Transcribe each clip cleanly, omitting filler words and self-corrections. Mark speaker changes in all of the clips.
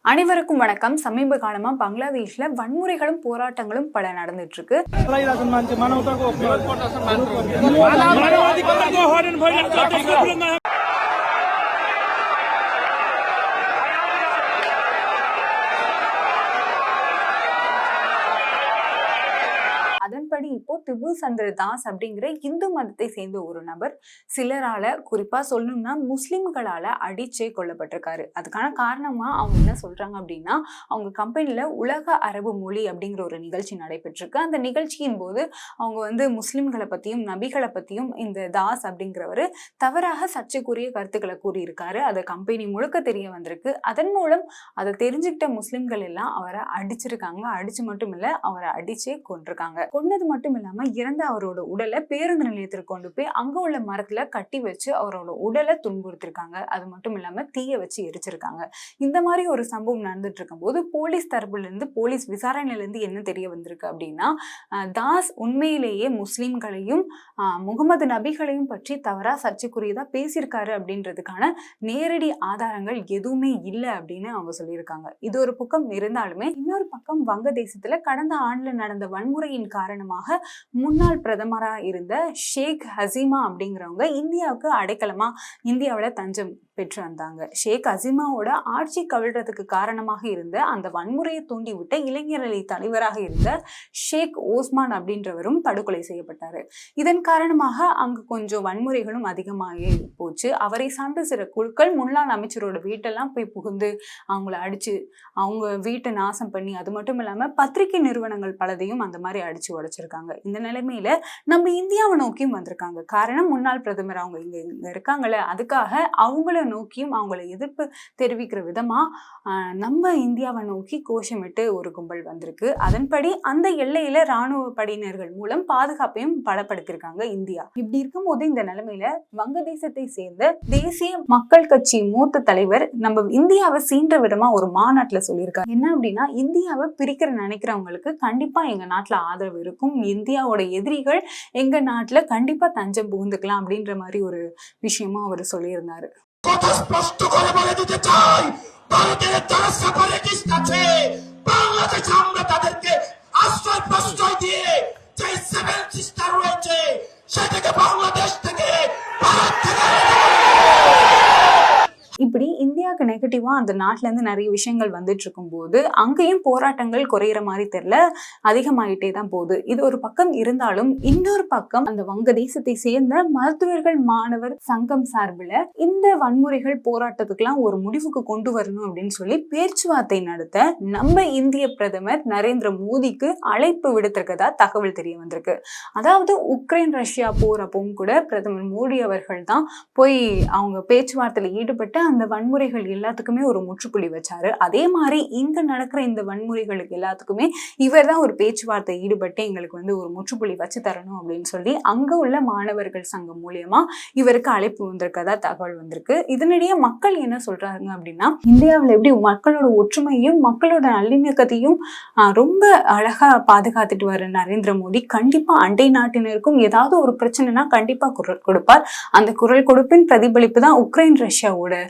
Speaker 1: அனைவருக்கும் வணக்கம். சமீப காலமா பங்களாதேஷ்ல வன்முறைகளும் போராட்டங்களும் பல நடந்துட்டு இருக்கு. அதன்படி இப்போ திபு சந்திர தாஸ் அப்படிங்கிற இந்து மதத்தை சேர்ந்த ஒரு நபர் சிலரால, குறிப்பா சொல்லணும்னா முஸ்லிம்களால அடிச்சே கொல்லப்பட்டிருக்காரு. அதுக்கான காரணமா அவங்க என்ன சொல்றாங்க அப்படின்னா, அவங்க கம்பெனில உலக அரபு மொழி அப்படிங்கிற ஒரு நிகழ்ச்சி நடைபெற்றிருக்கு. அந்த நிகழ்ச்சியின் போது அவங்க முஸ்லிம்களை பத்தியும் நபிகளை பத்தியும் இந்த தாஸ் அப்படிங்கிறவரு தவறாக சர்ச்சைக்குரிய கருத்துக்களை கூறியிருக்காரு. அதை கம்பெனி முழுக்க தெரிய வந்திருக்கு. அதன் மூலம் அதை தெரிஞ்சுக்கிட்ட முஸ்லிம்கள் எல்லாம் அவரை அடிச்சிருக்காங்க. அடிச்சு மட்டும் இல்ல, அவரை அடிச்சே கொண்டிருக்காங்க. கொன்னது மட்டும் இல்லாம இறந்த அவரோட உடலை பேருந்து நிலையத்திற்கு கொண்டு போய் அங்க உள்ள மரத்துல கட்டி வச்சு அவரோட உடலை துன்புறுத்திருக்காங்க. அது மட்டும் இல்லாம தீய வச்சு எரிச்சிருக்காங்க. இந்த மாதிரி ஒரு சம்பவம் நடந்துட்டு இருக்கும் போது போலீஸ் தரப்புல இருந்து, போலீஸ் விசாரணையில இருந்து என்ன தெரிய வந்திருக்கு அப்படின்னா, தாஸ் உண்மையிலேயே முஸ்லிம்களையும் முகமது நபிகளையும் பற்றி தவறா சர்ச்சைக்குரியதா பேசியிருக்காரு அப்படின்றதுக்கான நேரடி ஆதாரங்கள் எதுவுமே இல்லை அப்படின்னு அவங்க சொல்லியிருக்காங்க. இது ஒரு பக்கம் இருந்தாலுமே, இன்னொரு பக்கம் வங்கதேசத்துல கடந்த ஆண்டுல நடந்த வன்முறையின் காரணமாக முன்னாள் பிரதமரா இருந்த ஷேக் ஹசீமா அப்படிங்கிறவங்க இந்தியாவுக்கு அடைக்கலமா இந்தியாவில தஞ்சம் பெற்று வந்தாங்க. ஷேக் ஹசீமாவோட ஆட்சி கவிழ்றதுக்கு காரணமாக இருந்த அந்த வன்முறையை தூண்டிவிட்ட இளைஞரணி தலைவராக இருந்த ஷேக் ஓஸ்மான் அப்படின்றவரும் படுகொலை செய்யப்பட்டாரு. இதன் காரணமாக அங்கு கொஞ்சம் வன்முறைகளும் அதிகமாகி போச்சு. அவரை சார்ந்த சில குழுக்கள் முன்னாள் அமைச்சரோட வீட்டெல்லாம் போய் புகுந்து அவங்கள அடிச்சு அவங்க வீட்டை நாசம் பண்ணி, அது மட்டும் இல்லாம பத்திரிகை நிறுவனங்கள் பலதையும் அந்த மாதிரி அடிச்சு உடைச்சிருக்காங்க. இந்த நிலைமையில நம்ம இந்தியாவை நோக்கியும் வந்திருக்காங்க. காரணம், முன்னாள் பிரதமர் அவங்க இங்க இருக்காங்கல்ல, அதுக்காக அவங்கள நோக்கியும் அவங்கள எதிர்ப்பு தெரிவிக்கிற விதமா நம்ம இந்தியாவை நோக்கி கோஷமிட்டு ஒரு கும்பல் வந்திருக்கு. அதன்படி அந்த எல்லையில ராணுவ படையினர்கள் மூலம் பாதுகாப்பையும் பலப்படுத்திருக்காங்க இந்தியா. இப்படி இருக்கும்போது இந்த நிலைமையில வங்கதேசத்தை சேர்ந்த தேசிய மக்கள் கட்சி மூத்த தலைவர் நம்ம இந்தியாவை சீன்ற விதமா ஒரு மாநாட்டுல சொல்லியிருக்காரு. என்ன அப்படின்னா, இந்தியாவை பிரிக்கிற நினைக்கிறவங்களுக்கு கண்டிப்பா எங்க நாட்டுல ஆதரவு இருக்கும், இந்தியாவோட எதிரிகள் எங்க நாட்டுல கண்டிப்பா தஞ்சம் புகுந்துக்கலாம் அப்படின்ற மாதிரி ஒரு விஷயமா அவர் சொல்லியிருந்தாரு.
Speaker 2: কথা স্পষ্ট করে বলে দিতে চাই, ভারতের যারা সেপারেটিস্ট আছে বাংলাদেশে আমরা তাদেরকে আশ্রয় প্রশ্রয় দিয়ে যে সেভেন সিস্টার রয়েছে সেটাকে বাংলাদেশ থেকে ভারত থেকে
Speaker 1: இப்படி இந்தியாவுக்கு நெகட்டிவா அந்த நாட்டுல இருந்து நிறைய விஷயங்கள் வந்துட்டு இருக்கும் போது அங்கேயும் போராட்டங்கள் குறையிற மாதிரி தெரியல, அதிகமாயிட்டே தான் போகுது. இது ஒரு பக்கம் இருந்தாலும், இன்னொரு பக்கம் அந்த வங்கதேசத்தை சேர்ந்த மருத்துவர்கள் மாணவர் சங்கம் சார்பில் இந்த வன்முறைகள் போராட்டத்துக்கெல்லாம் ஒரு முடிவுக்கு கொண்டு வரணும் அப்படின்னு சொல்லி பேச்சுவார்த்தை நடத்த நம்ம இந்திய பிரதமர் நரேந்திர மோடிக்கு அழைப்பு விடுத்திருக்கதா தகவல் தெரிய வந்திருக்கு. அதாவது உக்ரைன் ரஷ்யா போர் அப்பவும் கூட பிரதமர் மோடி அவர்கள் தான் போய் அவங்க பேச்சுவார்த்தையில ஈடுபட்டு அந்த வன்முறைகள் எல்லாத்துக்குமே ஒரு முற்றுப்புள்ளி வச்சாரு. அதே மாதிரி இங்க நடக்கிற இந்த வன்முறைகளுக்கு எல்லாத்துக்குமே இவர் தான் ஒரு பேச்சுவார்த்தை ஈடுபட்டு எங்களுக்கு ஒரு முற்றுப்புள்ளி வச்சு தரணும் அப்படின்னு சொல்லி அங்க உள்ள மாணவர்கள் சங்கம் மூலியமா இவருக்கு அழைப்பு வந்திருக்கதா தகவல் வந்திருக்கு. இதனிடையே மக்கள் என்ன சொல்றாங்க அப்படின்னா, இந்தியாவில் எப்படி மக்களோட ஒற்றுமையும் மக்களோட நல்லிணக்கத்தையும் ரொம்ப அழகா பாதுகாத்துட்டு வர நரேந்திர மோடி கண்டிப்பா அண்டை நாட்டினருக்கும் ஏதாவது ஒரு பிரச்சனைனா கண்டிப்பா குரல் கொடுப்பார். அந்த குரல் கொடுப்பின் பிரதிபலிப்பு தான் உக்ரைன் ரஷ்யாவோட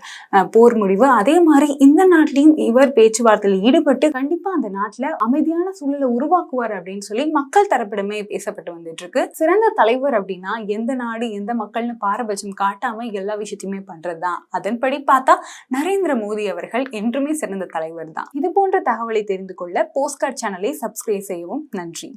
Speaker 1: போர் முடிவு. அதே மாதிரி இந்த நாட்டிலையும் இவர் பேச்சுவார்த்தையில் ஈடுபட்டு கண்டிப்பா அந்த நாட்டுல அமைதியான சூழலை உருவாக்குவார் அப்படின்னு சொல்லி மக்கள் தரப்பிடமே பேசப்பட்டு வந்துட்டு இருக்கு. சிறந்த தலைவர் அப்படின்னா எந்த நாடு எந்த மக்கள்னு பாரபட்சம் காட்டாம எல்லா விஷயத்தையுமே பண்றதுதான். அதன்படி பார்த்தா நரேந்திர மோடி அவர்கள் என்றுமே சிறந்த தலைவர் தான். இது போன்ற தகவலை தெரிந்து கொள்ள போஸ்ட்கார்ட் சேனலை சப்ஸ்கிரைப் செய்யவும். நன்றி.